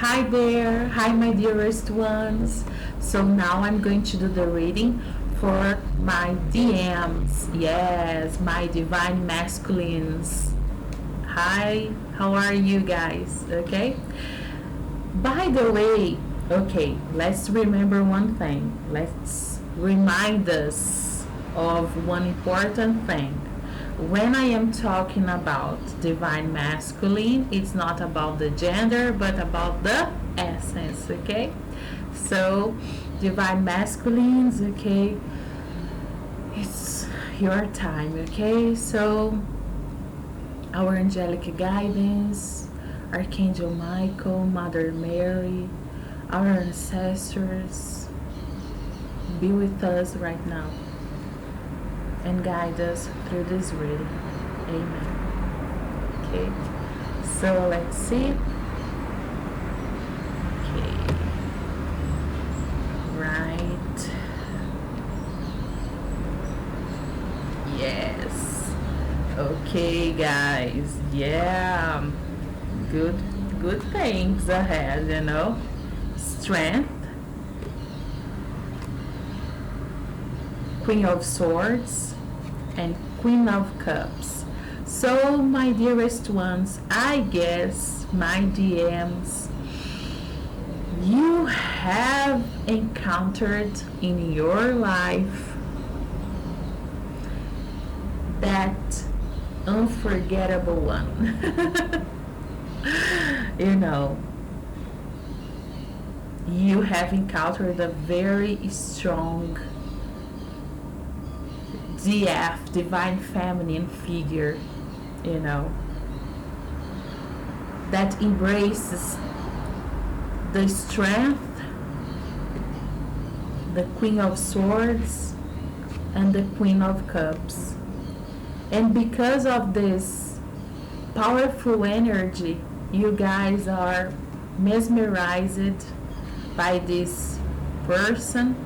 Hi there, hi my dearest ones. So now I'm going to do the reading for my DMs. Yes, my divine masculines. Hi, how are you guys? Okay. By the way, okay, let's remember one thing. Let's remind us of one important thing. When I am talking about divine masculine, it's not about the gender but about the essence, okay? So, divine masculines, okay, it's your time, okay? So, our angelic guidance, Archangel Michael, Mother Mary, our ancestors, be with us right now and guide us through this reading. Amen. Okay, so let's see. Okay, right. Yes. Okay, guys. Yeah. Good things ahead, Strength. Queen of Swords and Queen of Cups. So, my dearest ones, I guess my DMs, you have encountered in your life that unforgettable one. you know, you have encountered a very strong DF, divine feminine figure, that embraces the strength, the Queen of Swords, and the Queen of Cups. And because of this powerful energy, you guys are mesmerized by this person,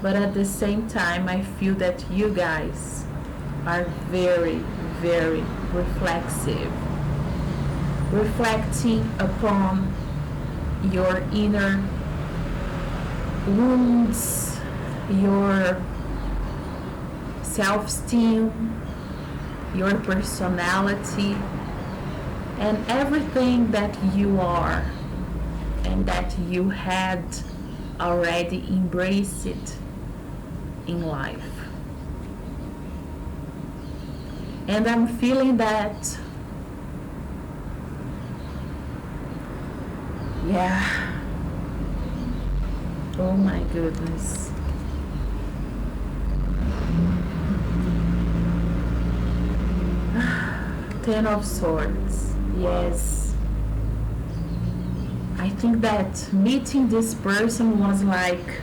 but at the same time I feel that you guys are very, very reflexive, reflecting upon your inner wounds, your self-esteem, your personality, and everything that you are and that you had already embraced it in life. And I'm feeling that, yeah, oh my goodness. Ten of Swords, yes. I think that meeting this person was like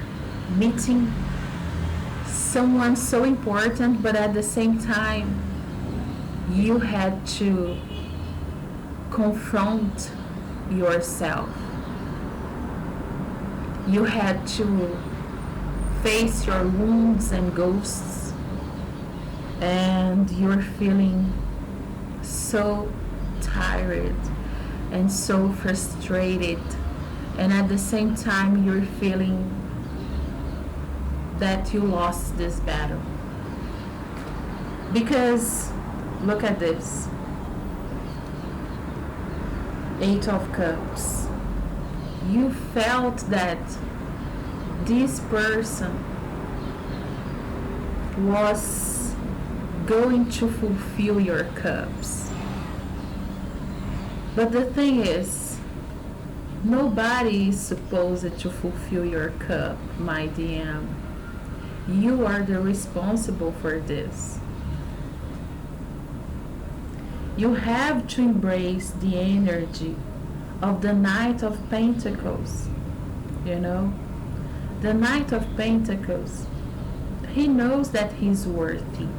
meeting someone so important, but at the same time, you had to confront yourself. You had to face your wounds and ghosts, and you're feeling so tired and so frustrated, and at the same time you're feeling that you lost this battle. Because look at this, Eight of Cups. You felt that this person was going to fulfill your cups. But the thing is, nobody is supposed to fulfill your cup, my DM. You are the responsible for this. You have to embrace the energy of the Knight of Pentacles. The Knight of Pentacles, he knows that he's worthy.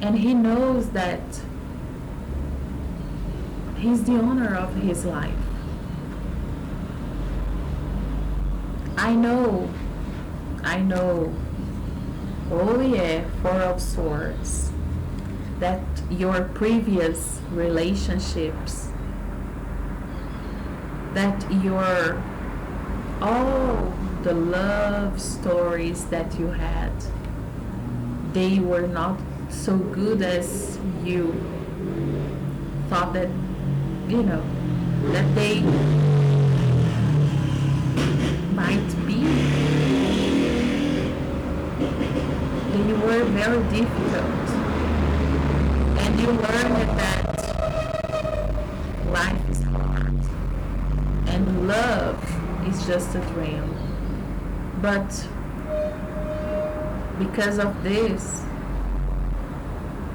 And he knows that he's the owner of his life. I know. Oh yeah, Four of Swords. That your previous relationships that your all the love stories that you had, they were not so good as you thought that, you know, that they might be. They were very difficult, and you learned that life is hard and love is just a dream. But because of this,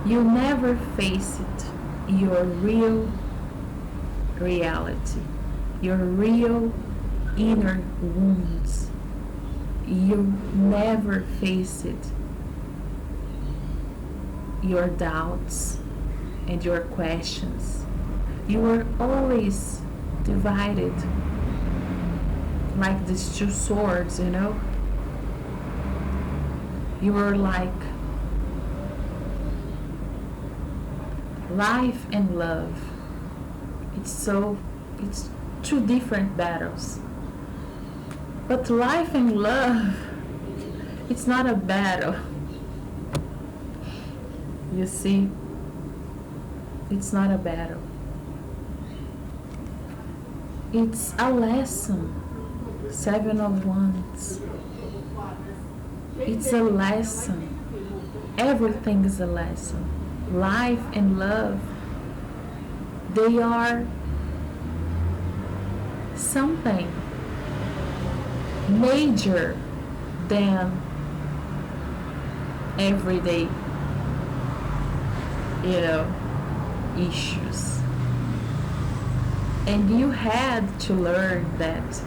you never face it, your real reality, your real inner wounds. You never face it, your doubts and your questions. You are always divided like these two swords, you know? You are like life and love. It's two different battles. But life and love, it's not a battle. You see, it's not a battle. It's a lesson. Seven of Wands. It's a lesson. Everything is a lesson. Life and love, they are something major than everyday, you know, issues. And you had to learn that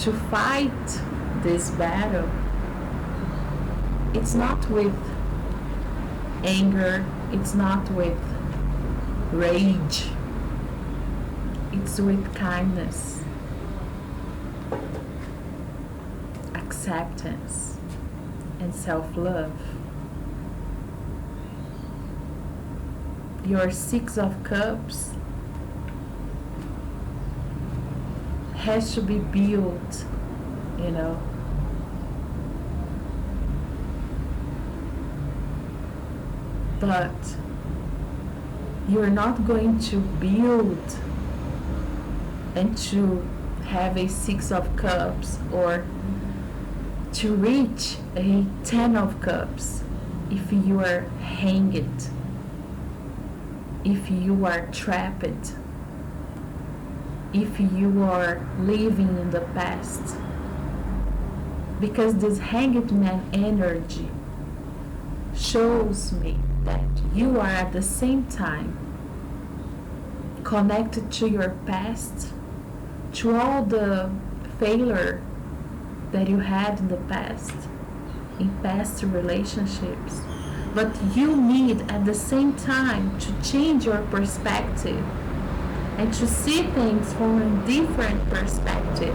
to fight this battle, it's not with anger, it's not with rage, it's with kindness, acceptance, and self-love. Your Six of Cups has to be built, you know. But you're not going to build and to have a Six of Cups or to reach a Ten of Cups if you are hanged, if you are trapped, if you are living in the past. Because this hanged man energy shows me that you are at the same time connected to your past, to all the failure that you had in the past, in past relationships. But you need at the same time to change your perspective and to see things from a different perspective.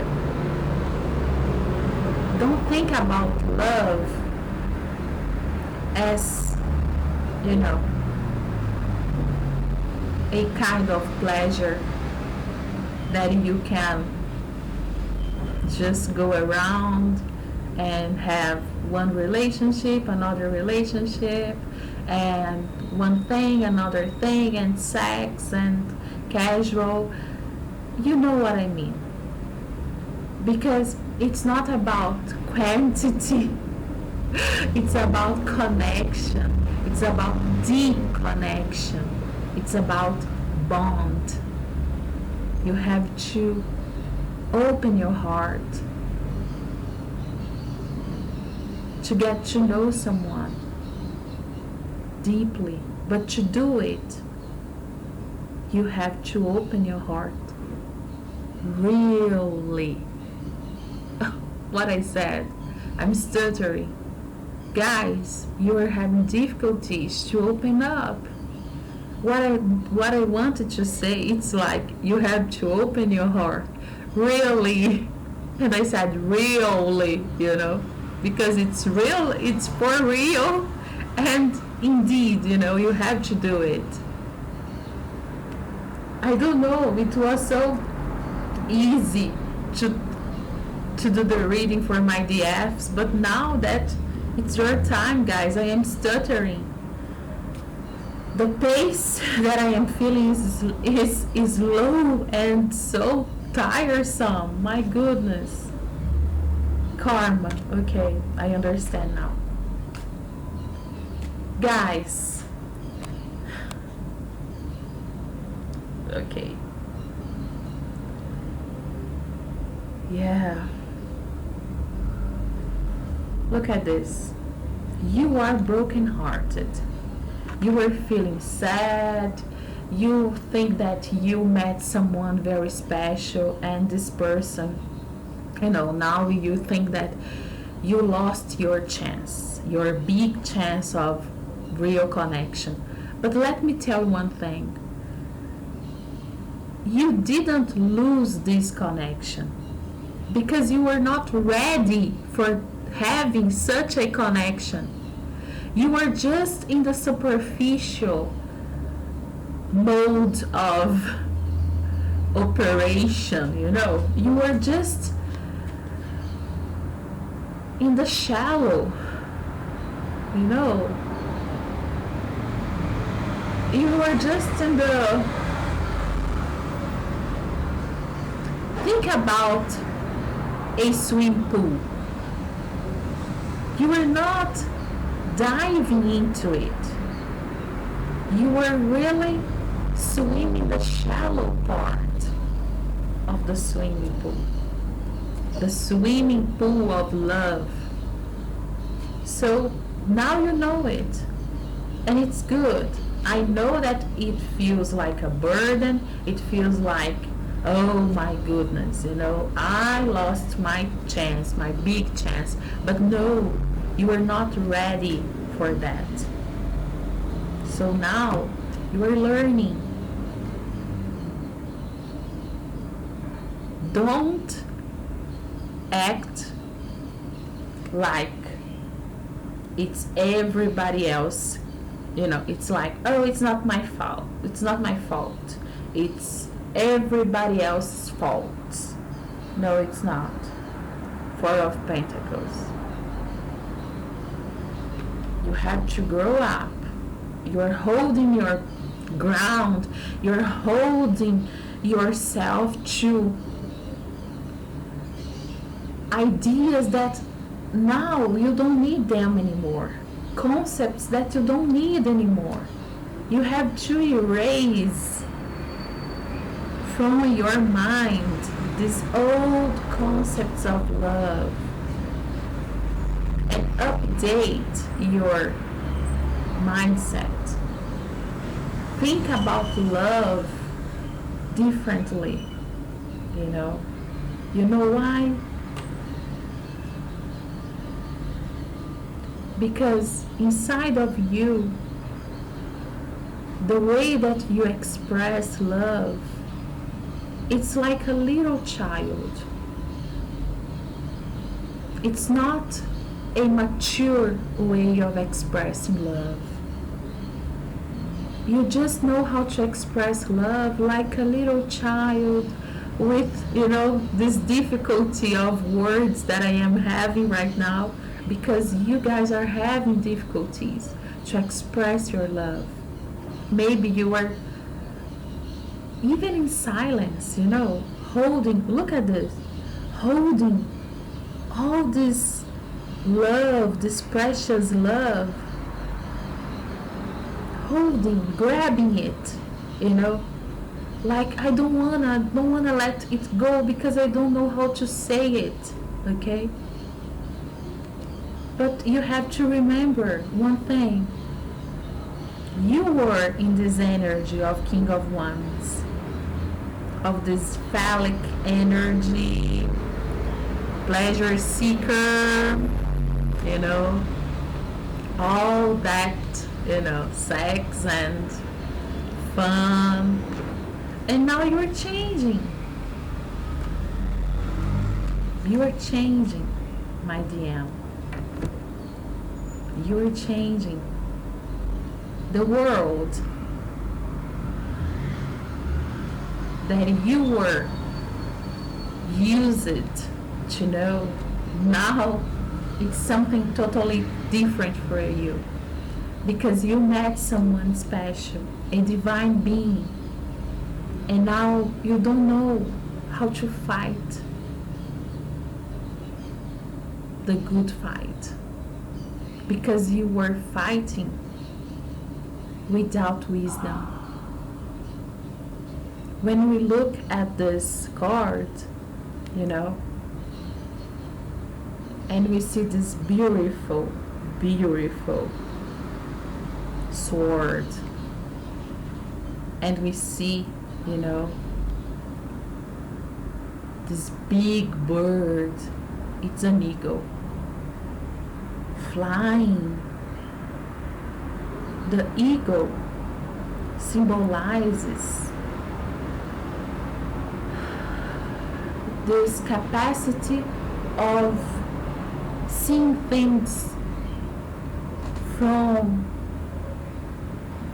Don't think about love as, you know, a kind of pleasure that you can just go around and have one relationship, another relationship, and one thing, another thing, and sex and casual. You know what I mean. Because it's not about quantity, it's about connection, it's about deep connection, it's about bond. You have to open your heart to get to know someone deeply. But to do it, you have to open your heart really. What I said, I'm stuttering. Guys, you are having difficulties to open up. What I wanted to say, it's like you have to open your heart really. And I said really, you know, because it's real, it's for real, and indeed, you know, you have to do it. I don't know, it was so easy to do the reading for my DFs, but now that it's your time, guys, I am stuttering. The pace that I am feeling is low and so tiresome. My goodness. Karma. Okay, I understand now. Guys. Okay. Yeah. Look at this. You are brokenhearted. You are feeling sad. You think that you met someone very special, and this person, now you think that you lost your chance, your big chance of real connection. But let me tell you one thing. You didn't lose this connection because you were not ready for having such a connection. You were just in the superficial mode of operation, You were just in the shallow, You were just in the... Think about a swimming pool. You were not diving into it. You were really swimming the shallow part of the swimming pool. The swimming pool of love. So now you know it. And it's good. I know that it feels like a burden. It feels like, oh my goodness, I lost my chance, my big chance. But no, you are not ready for that. So now you are learning. Don't act like it's everybody else. It's like, oh, it's not my fault. It's not my fault. It's everybody else's fault. No, it's not. Four of Pentacles. You have to grow up. You're holding your ground. You're holding yourself to ideas that now you don't need them anymore. Concepts that you don't need anymore. You have to erase from your mind these old concepts of love and update your mindset. Think about love differently. You know why? Because inside of you, the way that you express love, it's like a little child. It's not a mature way of expressing love. You just know how to express love like a little child with, this difficulty of words that I am having right now, because you guys are having difficulties to express your love. Maybe you are even in silence, holding, look at this, holding all this love, this precious love, holding, grabbing it, like I don't wanna let it go because I don't know how to say it, okay? But you have to remember one thing. You were in this energy of King of Wands, of this phallic energy, pleasure seeker, all that, sex and fun. And now you're changing. You are changing, my DM. You're changing. The world that you were use it to know now it's something totally different for you because you met someone special, a divine being, and now you don't know how to fight the good fight because you were fighting without wisdom. When we look at this card, you know, and we see this beautiful, beautiful sword, and we see, you know, this big bird, it's an eagle flying. The eagle symbolizes this capacity of seeing things from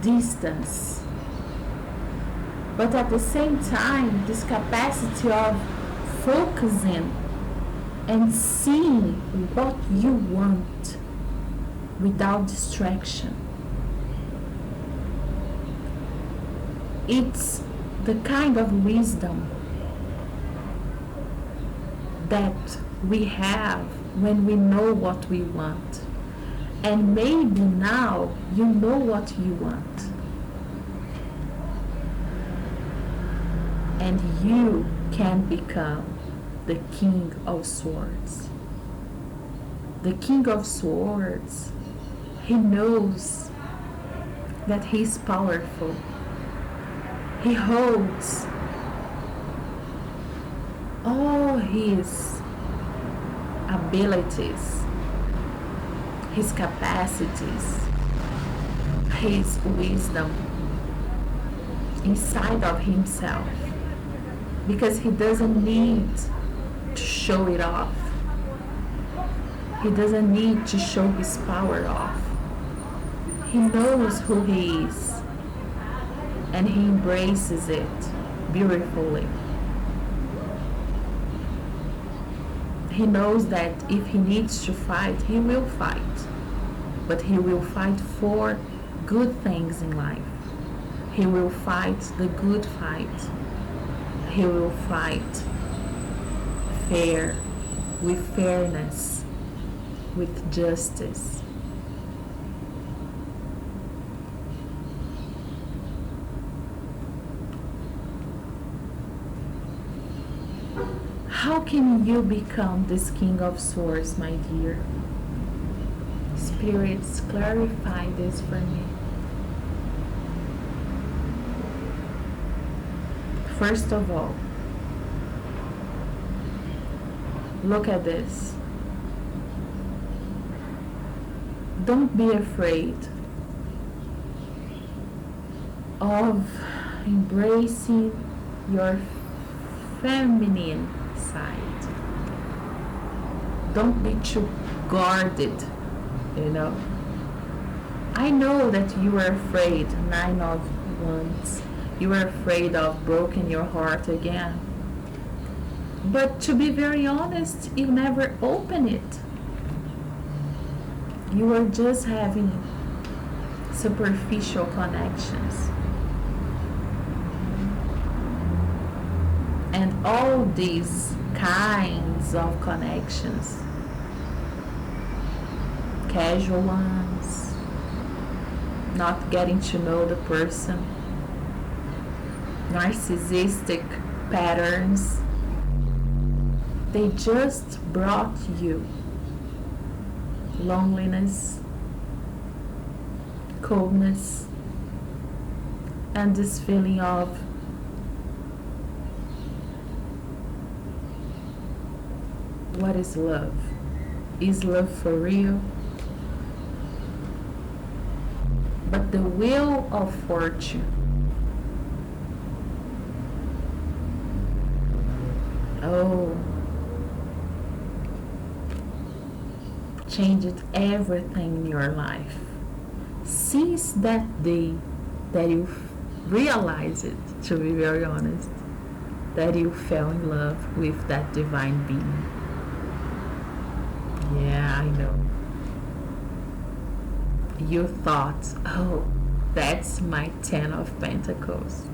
distance, but at the same time this capacity of focusing and seeing what you want without distraction. It's the kind of wisdom that we have when we know what we want. And maybe now you know what you want. And you can become the King of Swords. The King of Swords, he knows that he's powerful. He holds all his abilities, his capacities, his wisdom inside of himself, because he doesn't need to show it off. He doesn't need to show his power off. He knows who he is, and he embraces it beautifully. He knows that if he needs to fight, he will fight. But he will fight for good things in life. He will fight the good fight. He will fight fair, with fairness, with justice. How can you become this King of Swords, my dear? Spirits, clarify this for me. First of all, look at this. Don't be afraid of embracing your feminine side. Don't be too guarded, you know. I know that you are afraid, 9 of Wands. You are afraid of breaking your heart again. But to be very honest, you never open it. You are just having superficial connections. And all these kinds of connections, casual ones, not getting to know the person, narcissistic patterns, they just brought you loneliness, coldness, and this feeling of what is love? Is love for real? But the wheel of fortune, oh, changed everything in your life. Since that day that you realized it, to be very honest, that you fell in love with that divine being. Yeah, I know. You thought, oh, that's my Ten of Pentacles.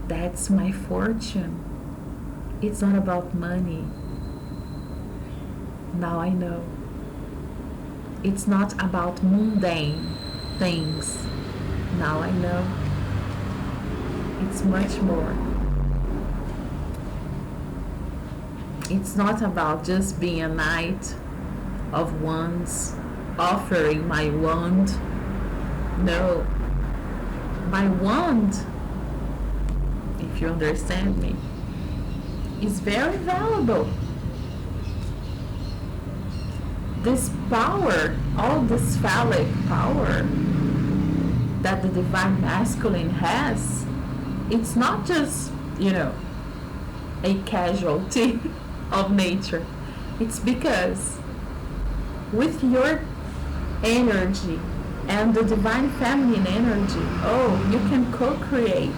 That's my fortune. It's not about money. Now I know. It's not about mundane things. Now I know. It's much more. It's not about just being a knight of wands, offering my wand. No. My wand, if you understand me, is very valuable. This power, all this phallic power that the divine masculine has, it's not just, a casualty of nature. It's because with your energy and the divine feminine energy, oh, you can co-create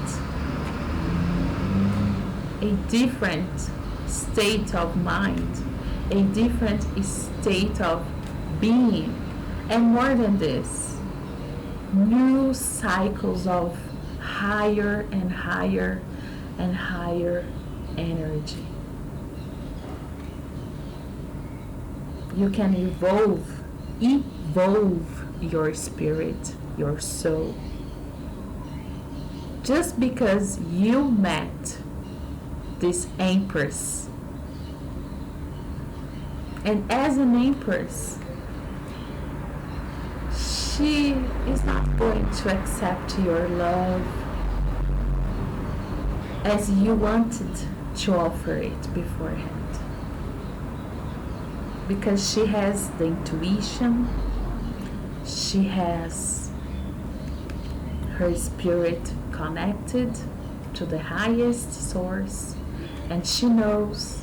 a different state of mind, a different state of being, and more than this, new cycles of higher and higher and higher energy. You can evolve your spirit, your soul, just because you met this empress. And as an empress, she is not going to accept your love as you wanted to offer it beforehand. Because she has the intuition, she has her spirit connected to the highest source, and she knows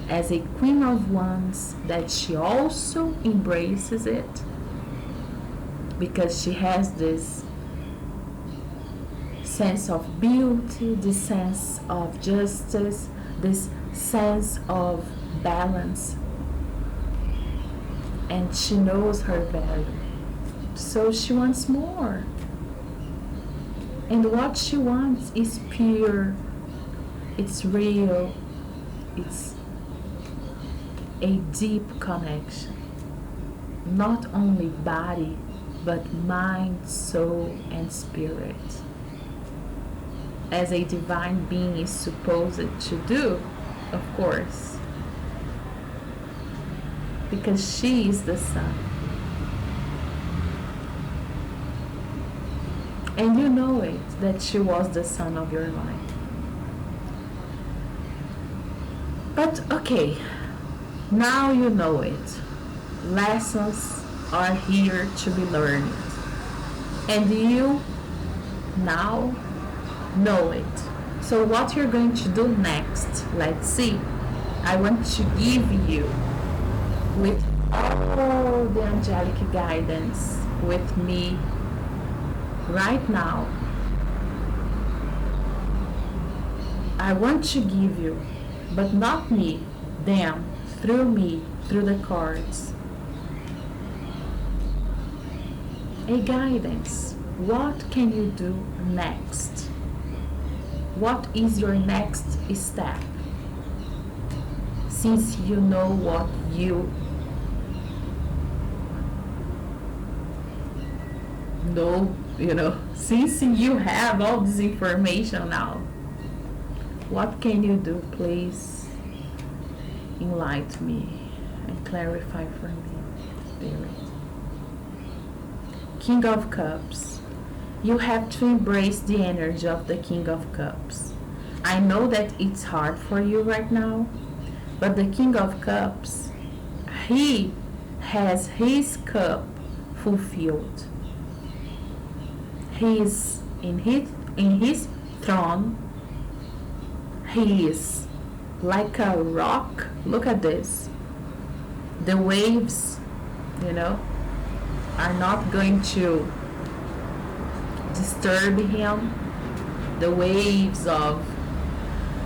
as a Queen of Wands that she also embraces it, because she has this sense of beauty, this sense of justice, this sense of balance, and she knows her value. So she wants more. And what she wants is pure, it's real, it's a deep connection. Not only body, but mind, soul, and spirit. As a divine being is supposed to do, of course. Because she is the sun. And you know it, that she was the sun of your life. But okay, now you know it. Lessons are here to be learned. And you now know it. So what you're going to do next, let's see. I want to give you, with all the angelic guidance with me right now, I want to give you, but not me, them, through me, through the cards, a guidance. What can you do next? What is your next step? Since you know what you know, since you have all this information now, what can you do? Please enlighten me and clarify for me, Spirit. King of Cups. You have to embrace the energy of the King of Cups. I know that it's hard for you right now, but the King of Cups, he has his cup fulfilled. He is in his throne. He is like a rock. Look at this. The waves, are not going to disturb him. The waves of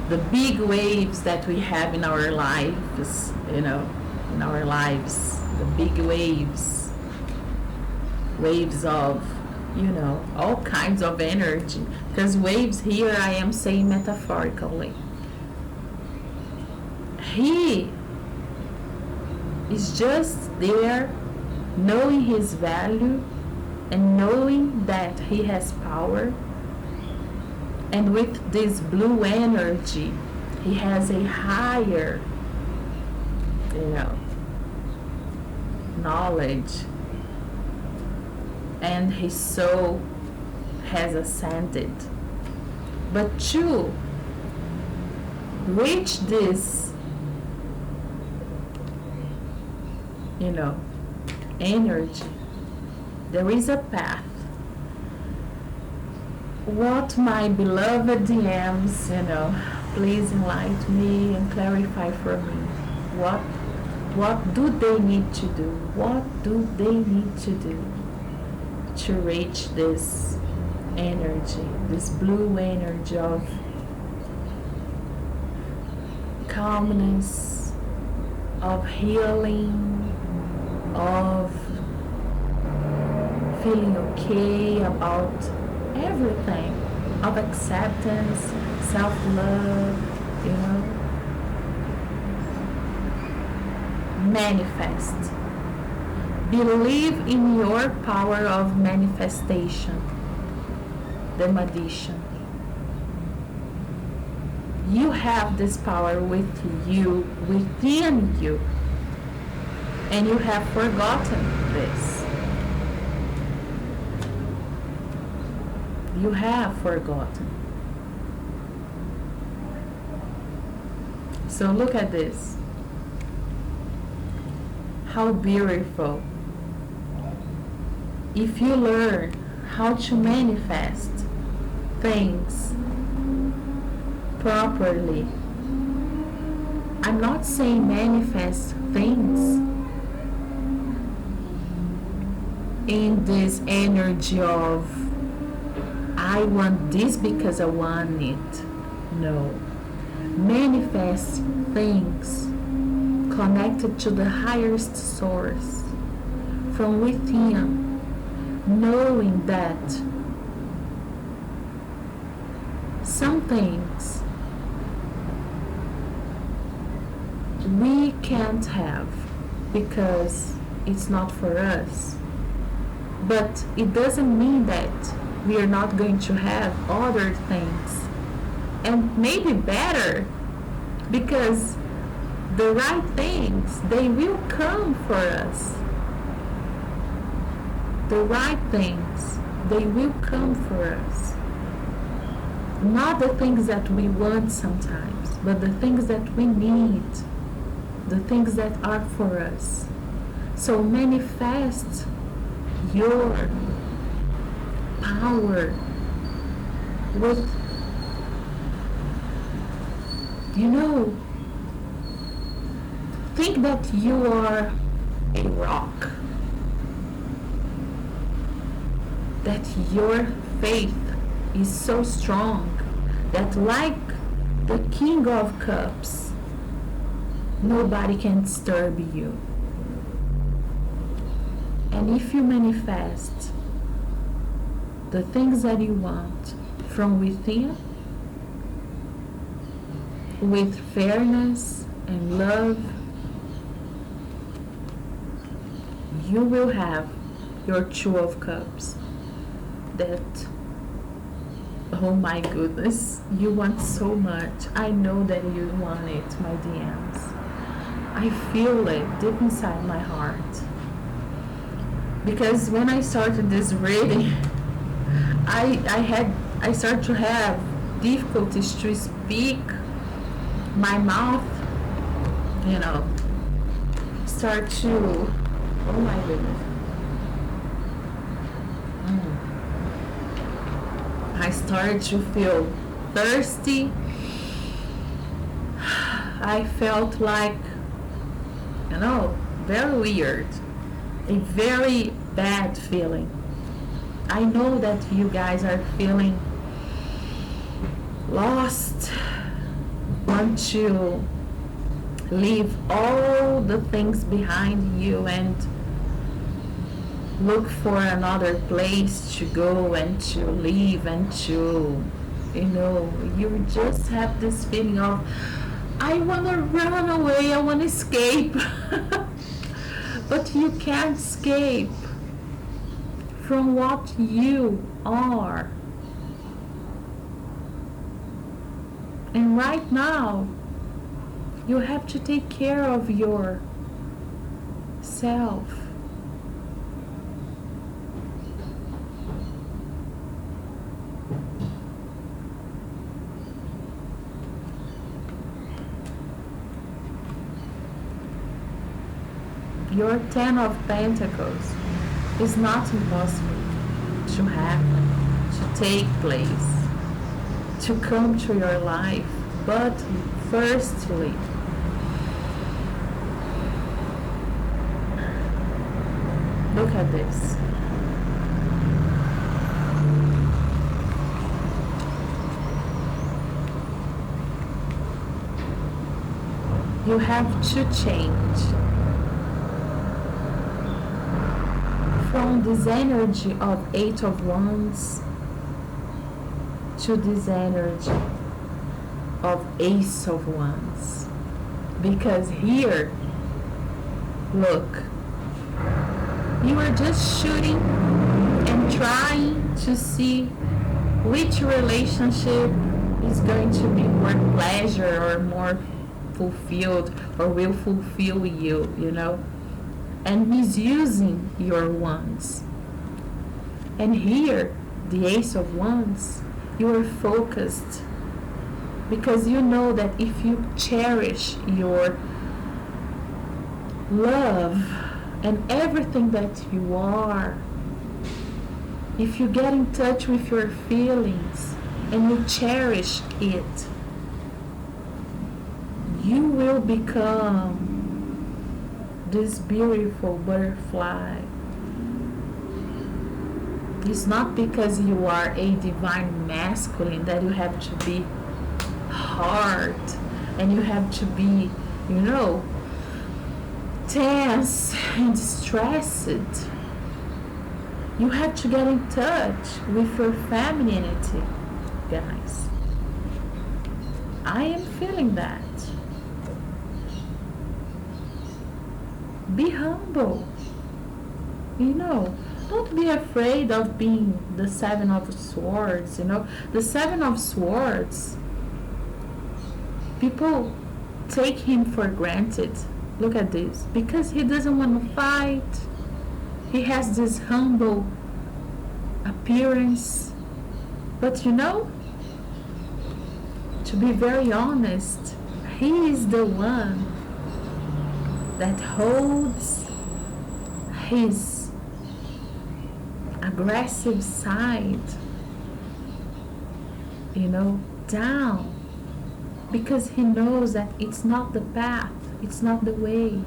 the big waves that we have in our lives, in our lives, the big waves of, all kinds of energy. Because waves here, I am saying metaphorically. He is just there, knowing his value and knowing that he has power. And with this blue energy, he has a higher, knowledge, and his soul has ascended. But to reach this, energy, there is a path. What my beloved DMs, please enlighten me and clarify for me. What do they need to do? What do they need to do to reach this energy, this blue energy of calmness, of healing, of feeling okay about everything, of acceptance, self-love, manifest. Believe in your power of manifestation, the magician. You have this power with you, within you, and you have forgotten this. You have forgotten. So look at this. How beautiful. If you learn how to manifest things properly, I'm not saying manifest things in this energy of I want this because I want it. No. Manifest things connected to the highest source from within, knowing that some things we can't have because it's not for us. But it doesn't mean that we are not going to have other things, and maybe better, because the right things, they will come for us. The right things, they will come for us. Not the things that we want sometimes, but the things that we need, the things that are for us. So manifest your power with, think that you are a rock, that your faith is so strong that, like the King of Cups, nobody can disturb you. And if you manifest the things that you want from within, with fairness and love, you will have your Two of Cups that, oh my goodness, you want so much. I know that you want it, my DMs. I feel it deep inside my heart. Because when I started this reading, I started to have difficulties to speak. My mouth, start to, oh my goodness. I started to feel thirsty. I felt like, very weird. A very bad feeling. I know that you guys are feeling lost, want to leave all the things behind you and look for another place to go and to live and to, you just have this feeling of, I want to run away, I want to escape. But you can't escape from what you are. And right now, you have to take care of yourself. Your Ten of Pentacles is not impossible to happen, to take place, to come to your life. But firstly, look at this. You have to change from this energy of Eight of Wands to this energy of Ace of Wands. Because here, look, you are just shooting and trying to see which relationship is going to be more pleasure or more fulfilled or will fulfill you, and misusing your wands. And here, the Ace of Wands, you are focused because you know that if you cherish your love and everything that you are, if you get in touch with your feelings and you cherish it, you will become this beautiful butterfly. It's not because you are a divine masculine that you have to be hard and you have to be, tense and stressed. You have to get in touch with your femininity, guys. I am feeling that. Be humble. Don't be afraid of being the Seven of Swords. The Seven of Swords, people take him for granted. Look at this. Because he doesn't want to fight. He has this humble appearance. But to be very honest, he is the one that holds his aggressive side, down, because he knows that it's not the path, it's not the way.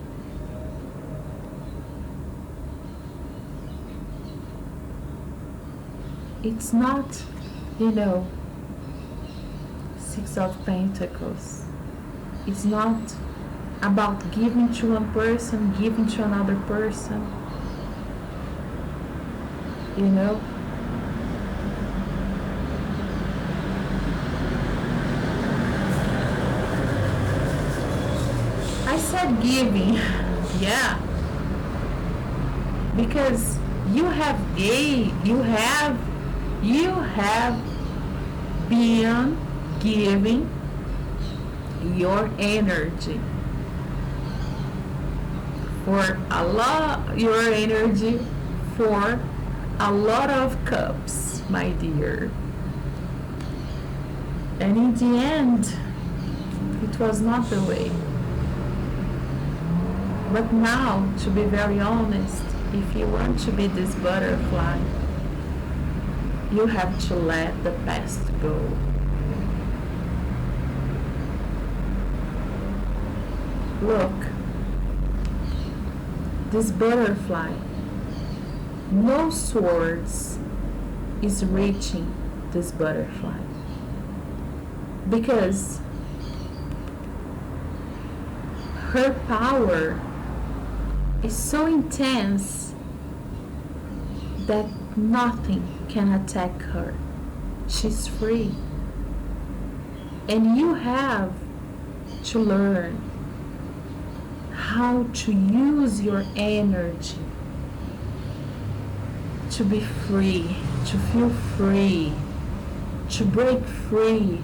It's not, Six of Pentacles. It's not about giving to one person, giving to another person. I said giving, yeah, because you have been giving your energy for a lot of cups, my dear. And in the end, it was not the way. But now, to be very honest, if you want to be this butterfly, you have to let the past go. Look, this butterfly, no swords is reaching this butterfly, because her power is so intense that nothing can attack her. She's free. And you have to learn how to use your energy to be free, to feel free, to break free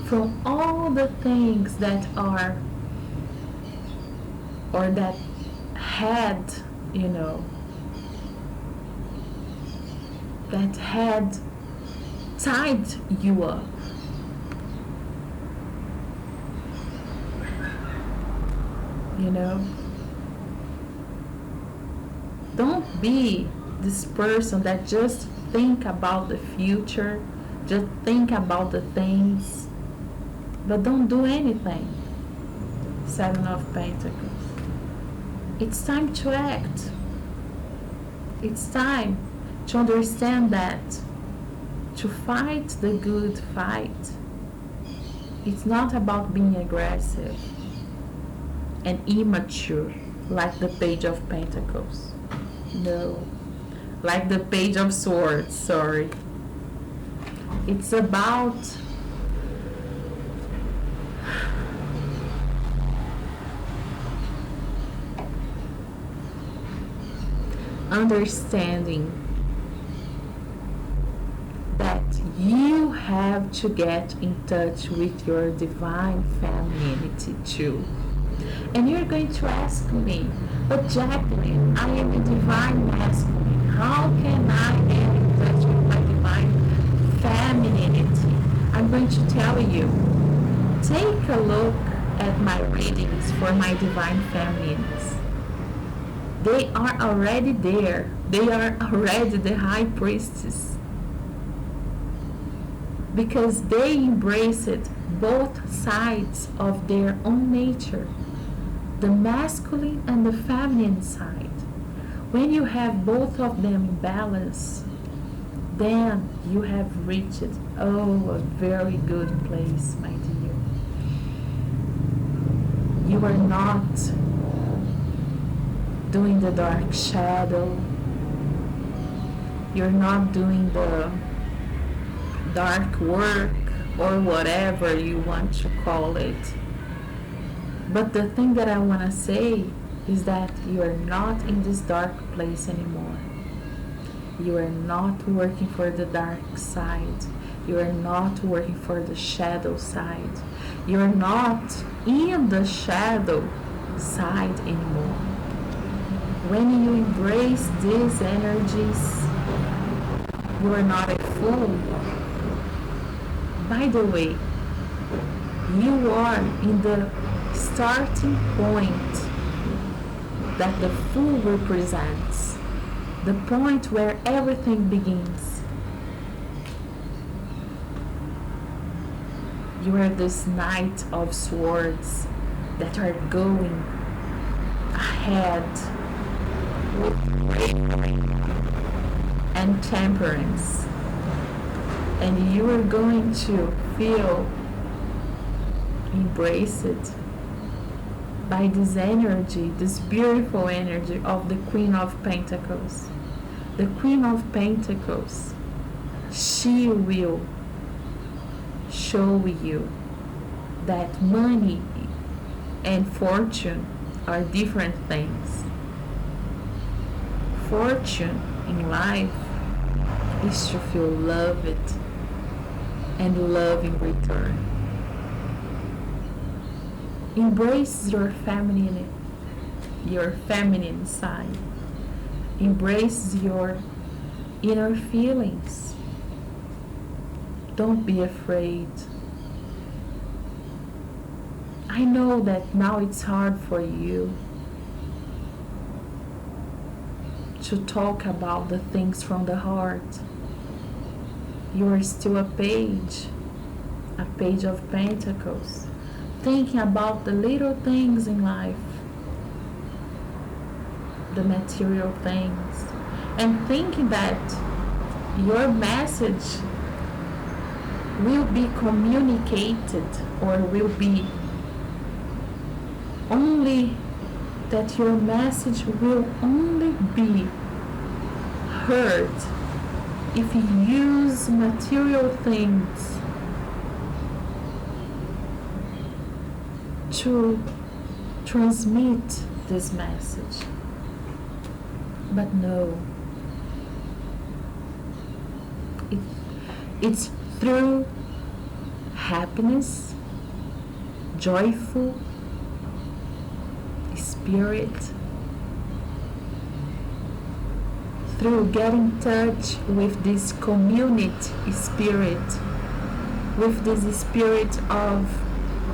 from all the things that are or that had, you know, that had tied you up. You know, don't be this person that just think about the future, just think about the things, but don't do anything. Seven of Pentacles. It's time to act. It's time to understand that to fight the good fight, it's not about being aggressive and immature like the Page of Pentacles. No. Like the Page of Swords, sorry. It's about understanding that you have to get in touch with your divine femininity too. And you're going to ask me, but Jacqueline, I am a divine masculine. How can I get in touch with my divine femininity? I'm going to tell you. Take a look at my readings for my divine feminines. They are already there. They are already the high priestess. Because they embraced both sides of their own nature, the masculine and the feminine side. When you have both of them in balance, then you have reached a very good place, my dear. You are not doing the dark shadow. You're not doing the dark work or whatever you want to call it. But the thing that I want to say is that you are not in this dark place anymore. You are not working for the dark side. You are not working for the shadow side. You are not in the shadow side anymore. When you embrace these energies, you are not a fool. By the way, you are in the starting point that the fool represents, the point where everything begins. You are this Knight of Swords that are going ahead with bravery and temperance, and you are going to feel embraced by this energy, this beautiful energy of the Queen of Pentacles. The Queen of Pentacles, she will show you that money and fortune are different things. Fortune in life is to feel loved and love in return. Embrace your feminine side. Embrace your inner feelings. Don't be afraid. I know that now it's hard for you to talk about the things from the heart. You are still a page of Pentacles, thinking about the little things in life, the material things, and thinking that your message will be communicated or will be only only that your message will only be heard if you use material things to transmit this message. But no, it, it's through happiness, joyful spirit, through getting in touch with this community spirit, with this spirit of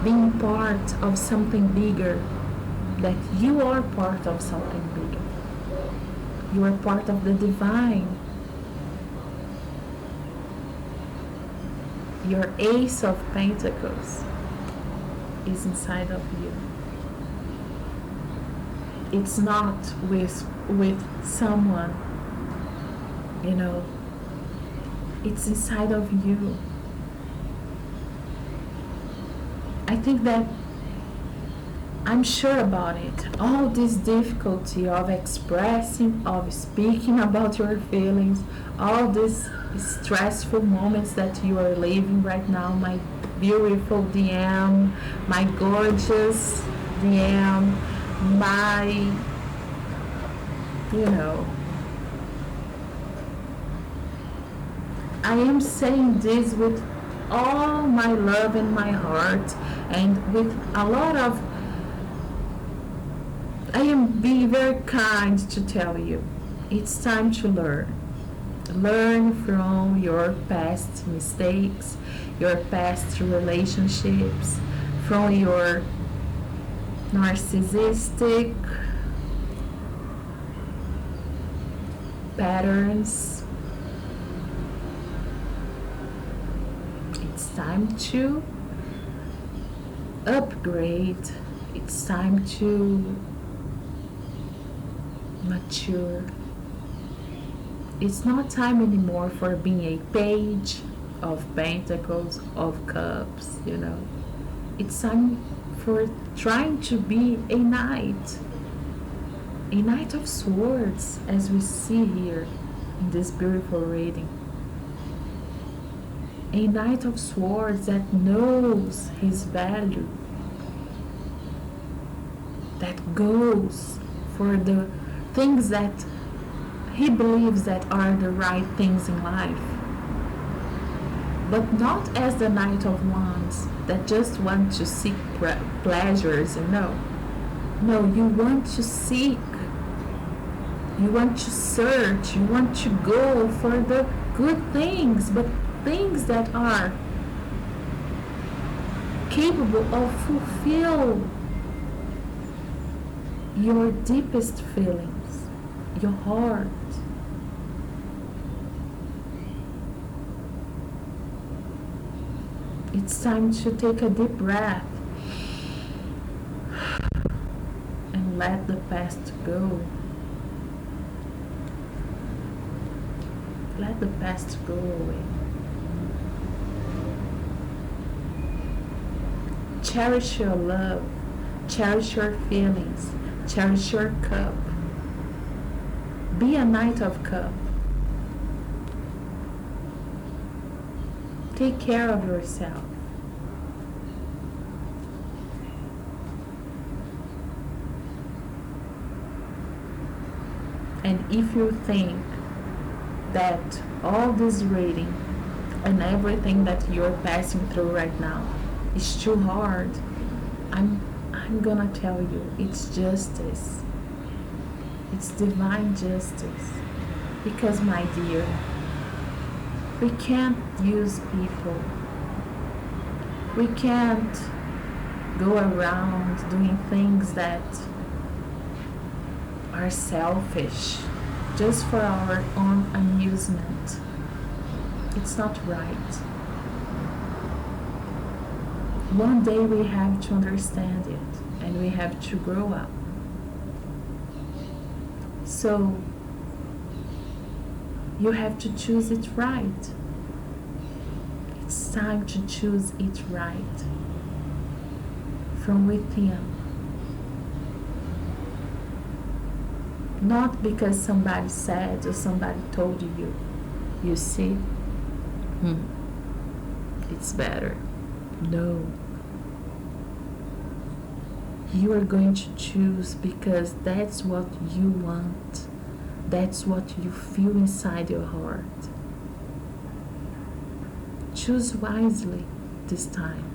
being part of something bigger, that you are part of something bigger. You are part of the divine. Your Ace of Pentacles is inside of you. It's not with someone, you know. It's inside of you. I think that I'm sure about it. All this difficulty of expressing, of speaking about your feelings, all these stressful moments that you are living right now, my beautiful DM, my gorgeous DM, my, you know, I am saying this with all my love in my heart and with a lot of, I am being very kind to tell you, it's time to learn. Learn from your past mistakes, your past relationships, from your narcissistic patterns. It's time to upgrade. It's time to mature. It's not time anymore for being a page of pentacles, of cups, you know. It's time for trying to be a knight of swords, as we see here in this beautiful reading. A knight of swords that knows his value, that goes for the things that he believes that are the right things in life, but not as the Knight of Wands that just want to seek pleasures. No, you want to seek, you want to search, you want to go for the good things, but things that are capable of fulfill your deepest feelings, your heart. It's time to take a deep breath and let the past go. Let the past go away. Cherish your love, cherish your feelings, cherish your cup. Be a Knight of Cup. Take care of yourself. And if you think that all this reading and everything that you're passing through right now is too hard, I'm gonna tell you, it's justice. It's divine justice. Because, my dear, we can't use people. We can't go around doing things that are selfish just for our own amusement. It's not right. One day we have to understand it and we have to grow up. So you have to choose it right. It's time to choose it right from within. Not because somebody said or somebody told you. You see? It's better. No. You are going to choose because that's what you want. That's what you feel inside your heart. Choose wisely this time.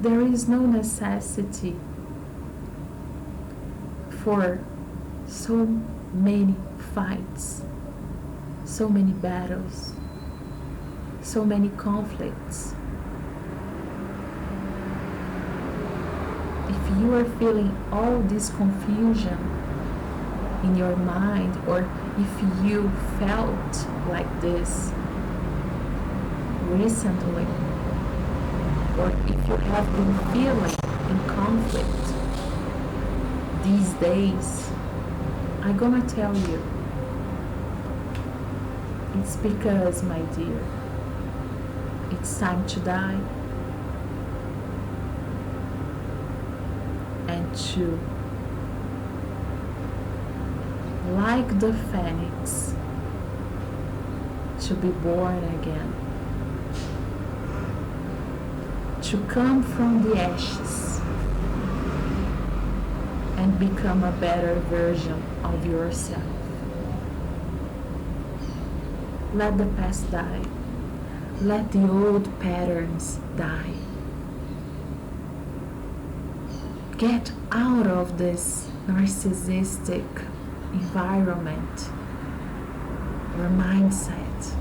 There is no necessity for so many fights, so many battles, so many conflicts. If you are feeling all this confusion in your mind, or if you felt like this recently, or if you have been feeling in conflict these days, I'm gonna tell you, it's because, my dear, it's time to die and to, like the phoenix, to be born again, to come from the ashes and become a better version of yourself. Let the past die. Let the old patterns die. Get out of this narcissistic environment or mindset.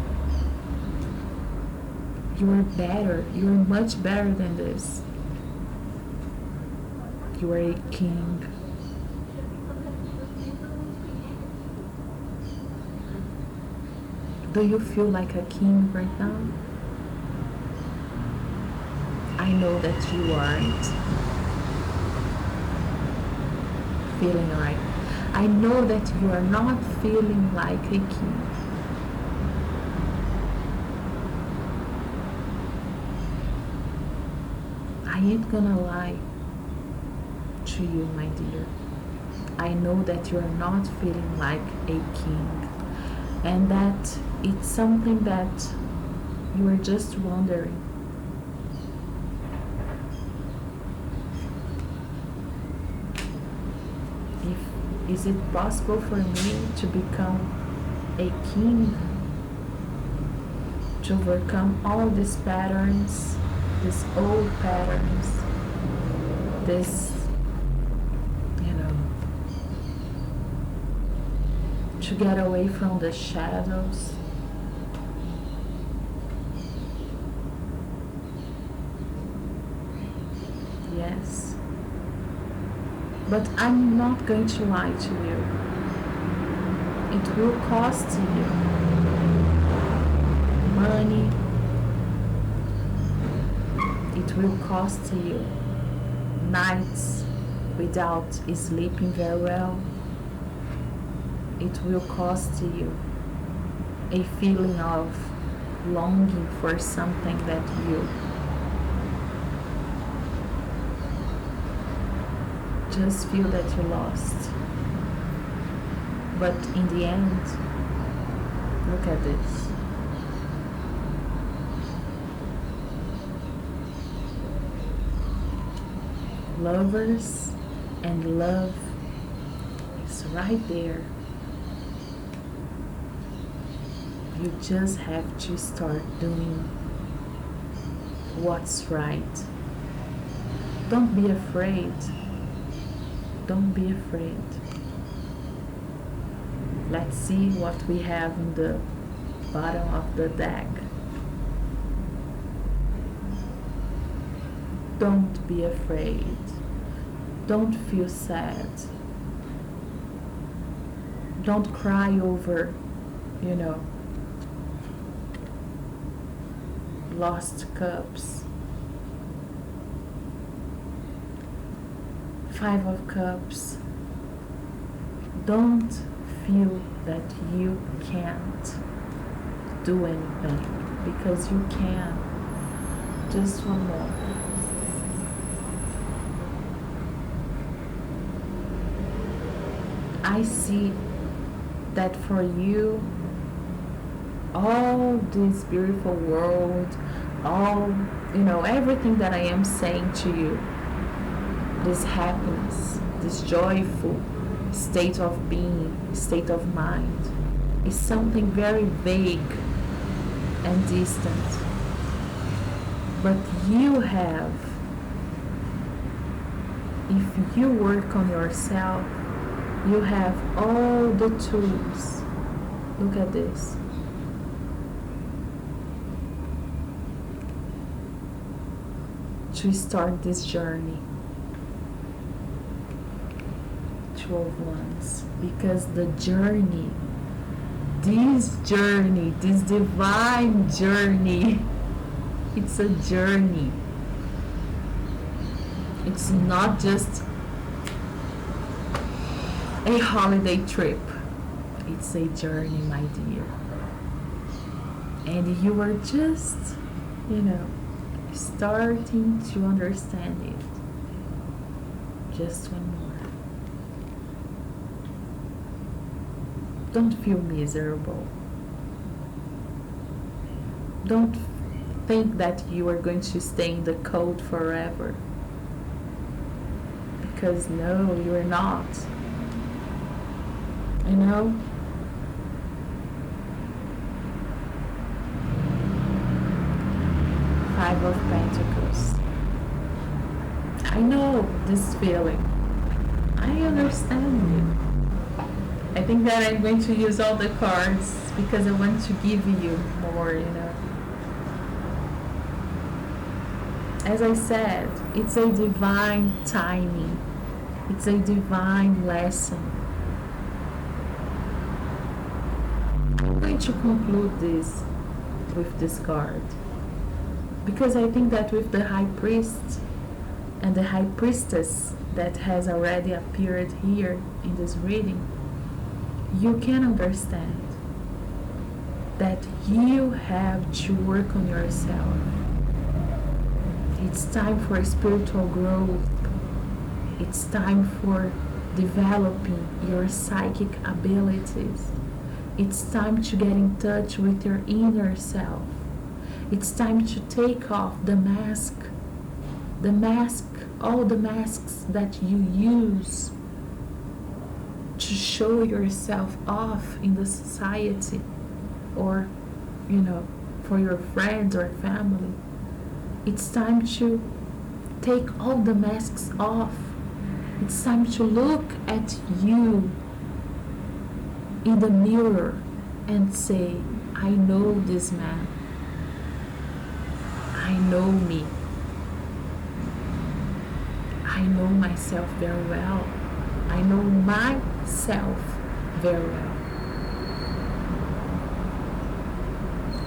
You are better. You are much better than this. You are a king. Do you feel like a king right now? I know that you aren't feeling right. I know that you are not feeling like a king. I ain't gonna lie to you, my dear. I know that you are not feeling like a king, and that it's something that you are just wondering. Is it possible for me to become a king? To overcome all these patterns, these old patterns, this, to get away from the shadows. Yes. But I'm not going to lie to you. It will cost you money. It will cost you nights without sleeping very well. It will cost you a feeling of longing for something that you just feel that you lost. But in the end, look at this. Lovers and love is right there. You just have to start doing what's right. Don't be afraid. Don't be afraid. Let's see what we have in the bottom of the deck. Don't be afraid. Don't feel sad. Don't cry over, lost cups. 5 of Cups. Don't feel that you can't. do anything because you can. Just one more. I see that for you, all this beautiful world, all, everything that I am saying to you, this happiness, this joyful state of being, state of mind, is something very vague and distant. But you have, if you work on yourself, you have all the tools. Look at this. To start this journey. 12 ones. Because the journey, this divine journey, it's a journey. It's not just a holiday trip. It's a journey, my dear. And you are just, starting to understand it. Just one more. Don't feel miserable. Don't think that you are going to stay in the cold forever. Because no, you are not. Five of Pentacles. I know this feeling. I understand it. I think that I'm going to use all the cards because I want to give you more, As I said, it's a divine timing. It's a divine lesson. I'm going to conclude this with this card. Because I think that with the High Priest and the High Priestess that has already appeared here in this reading, you can understand that you have to work on yourself. It's time for spiritual growth. It's time for developing your psychic abilities. It's time to get in touch with your inner self. It's time to take off the mask, all the masks that you use to show yourself off in the society or, for your friends or family. It's time to take all the masks off. It's time to look at you in the mirror and say, I know this man. I know me. I know myself very well. I know myself very well.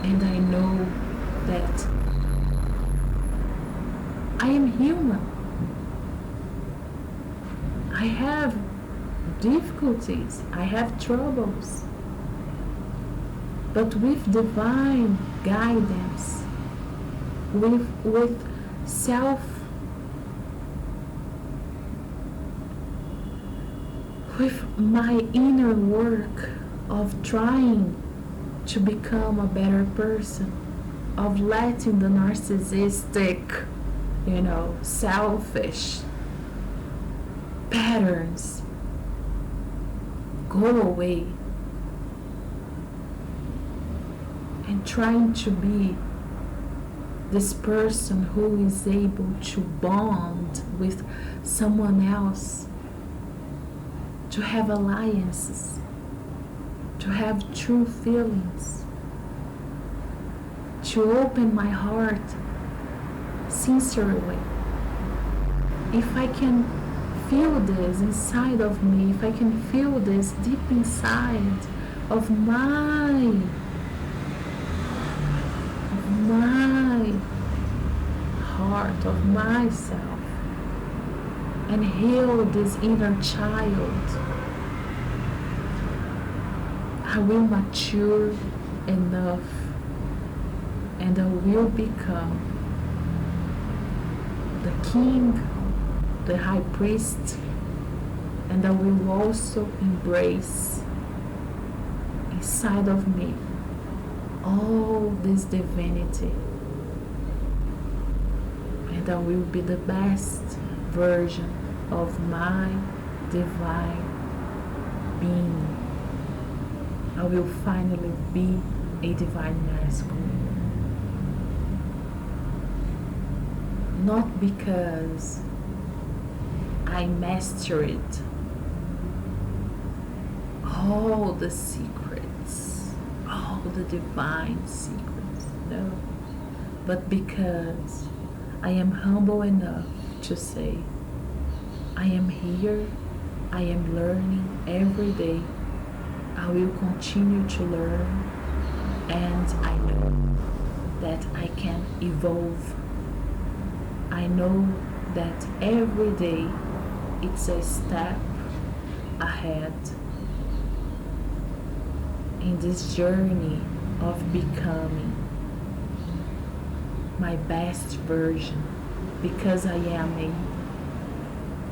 And I know that I am human. I have difficulties. I have troubles. But with divine guidance, with my inner work of trying to become a better person, of letting the narcissistic, selfish patterns go away, and trying to be this person who is able to bond with someone else, to have alliances, to have true feelings, to open my heart sincerely. If I can feel this inside of me, if I can feel this deep inside of my heart, of myself, and heal this inner child, I will mature enough and I will become the king, the high priest, and I will also embrace inside of me all this divinity, and I will be the best version of my divine being. I will finally be a divine masculine. Not because I mastered all the secrets, all the divine secrets, no, but because I am humble enough to say, I am here, I am learning every day, I will continue to learn, and I know that I can evolve. I know that every day it's a step ahead in this journey of becoming my best version, because I am a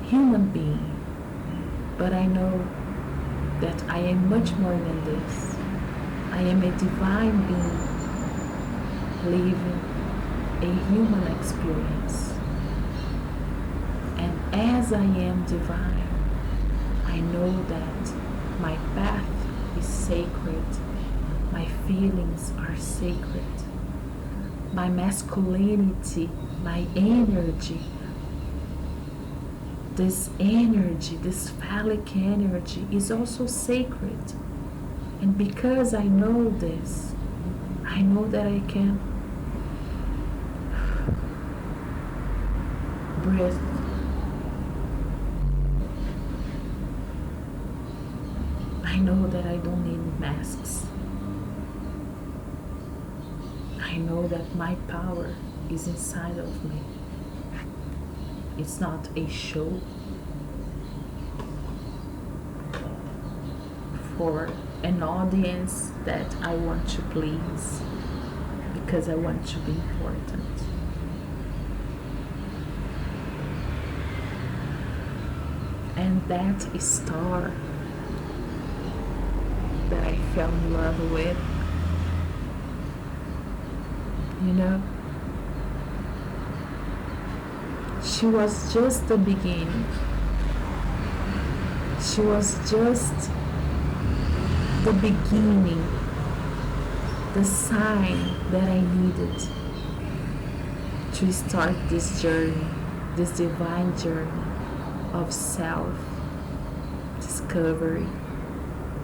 human being, but I know that I am much more than this. I am a divine being living a human experience. And as I am divine, I know that my path is sacred, my feelings are sacred, my masculinity, my energy, this phallic energy is also sacred. And because I know this, I know that I can breathe. I know that I don't need masks. I know that my power is inside of me. It's not a show for an audience that I want to please because I want to be important. And that star that I fell in love with, you know, she was just the beginning. She was just the beginning, the sign that I needed to start this journey, this divine journey of self-discovery,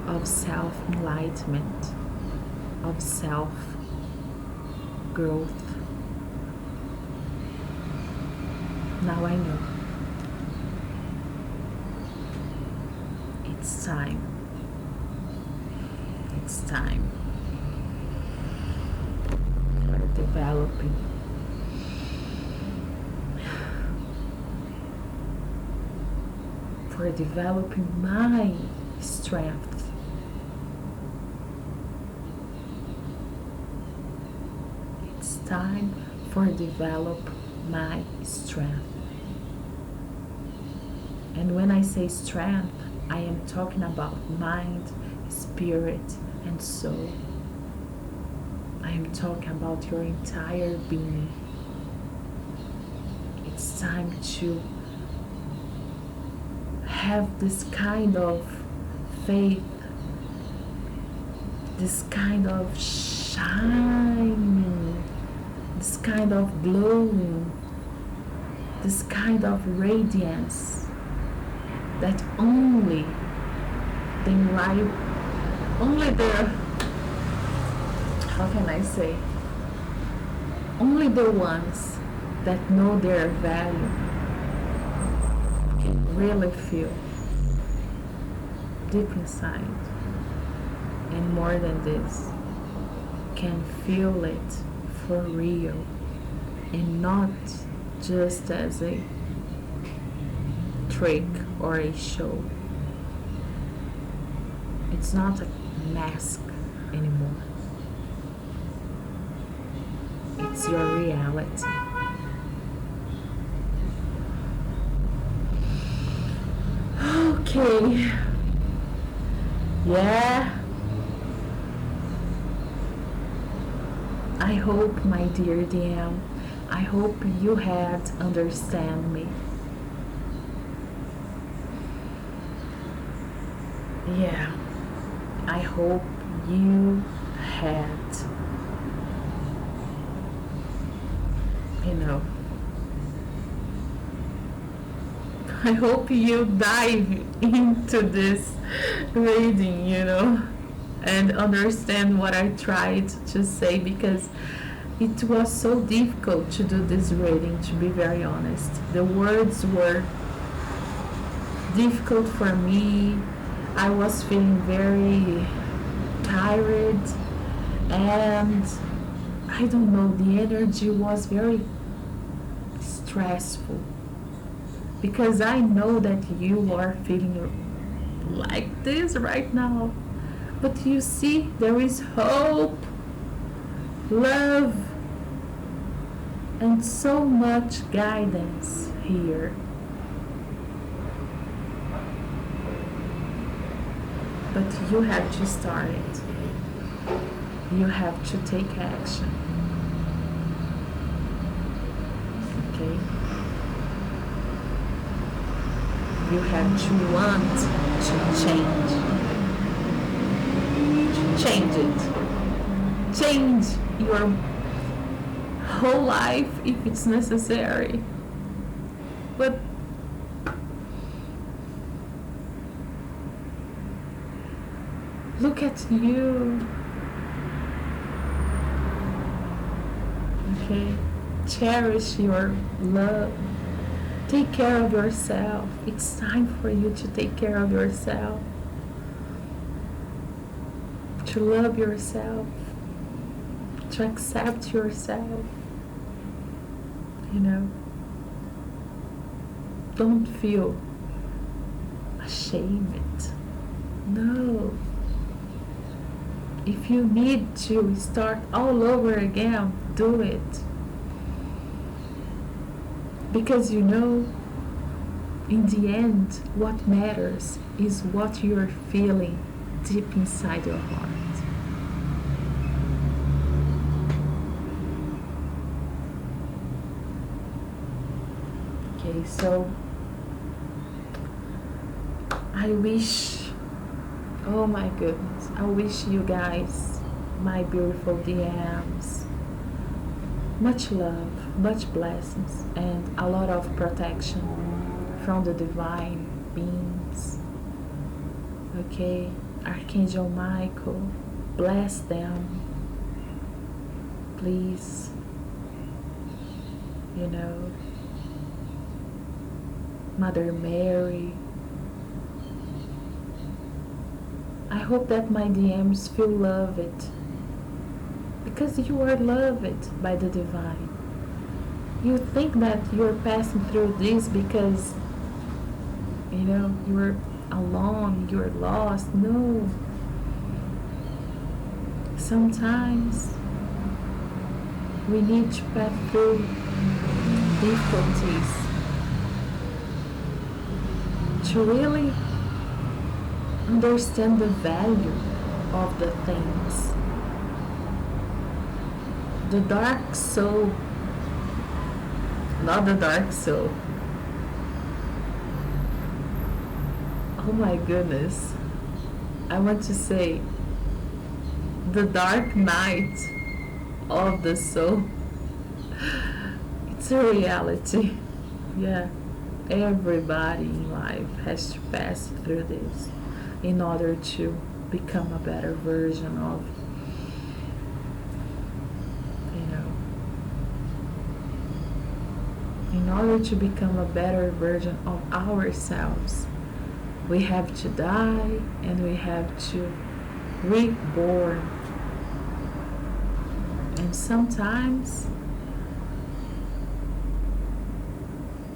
of self-enlightenment, of self-growth. Now I know. It's time. It's time for developing my strength. It's time for develop my strength. And when I say strength, I am talking about mind, spirit, and soul. I am talking about your entire being. It's time to have this kind of faith, this kind of shining, this kind of glowing, this kind of radiance that only the how can I say, only the ones that know their value can really feel deep inside, and more than this, can feel it for real and not just as a trick or a show. It's not a mask anymore. It's your reality. Okay. Yeah. I hope, my dear DM, I hope you had understand me. Yeah. I hope you had, you know, I hope you dive into this reading, and understand what I tried to say, because it was so difficult to do this reading, to be very honest. The words were difficult for me. I was feeling very tired, and I don't know, the energy was very stressful, because I know that you are feeling like this right now. But you see, there is hope, love, and so much guidance here. But you have to start it. You have to take action. Okay? You have to want to change. Change it. Change your whole life if it's necessary. But look at you. Okay? Cherish your love. Take care of yourself. It's time for you to take care of yourself. To love yourself. To accept yourself. Don't feel ashamed. No. If you need to start all over again, do it. Because in the end, what matters is what you're feeling deep inside your heart. Okay, so I wish, oh my goodness, I wish you guys, my beautiful DMs, much love, much blessings, and a lot of protection from the divine beings. Okay, Archangel Michael, bless them, please. Mother Mary. I hope that my DMs feel loved, because you are loved by the divine. You think that you're passing through this because you're alone, you're lost. No. Sometimes we need to pass through difficulties to really understand the value of the things. The dark soul, not the dark soul. Oh my goodness. I want to say the dark night of the soul. It's a reality. Yeah. Everybody in life has to pass through this in order to become a better version of, in order to become a better version of ourselves, we have to die and we have to reborn. And sometimes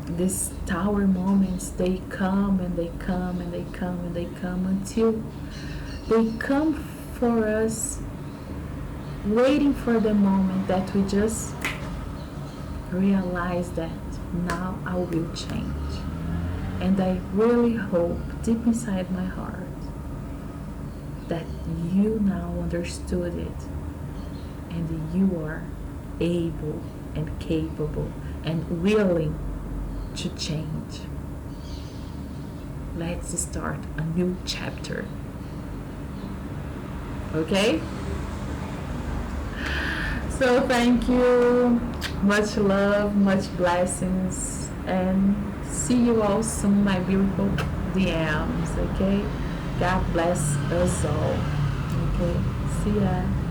these tower moments, they come and they come and they come and they come until they come for us, waiting for the moment that we just realize that now I will change. And I really hope deep inside my heart that you now understood it and you are able and capable and willing to change. Let's start a new chapter. Okay? So thank you. Much love, much blessings, and see you all soon, my beautiful DMs. Okay? God bless us all. Okay? See ya.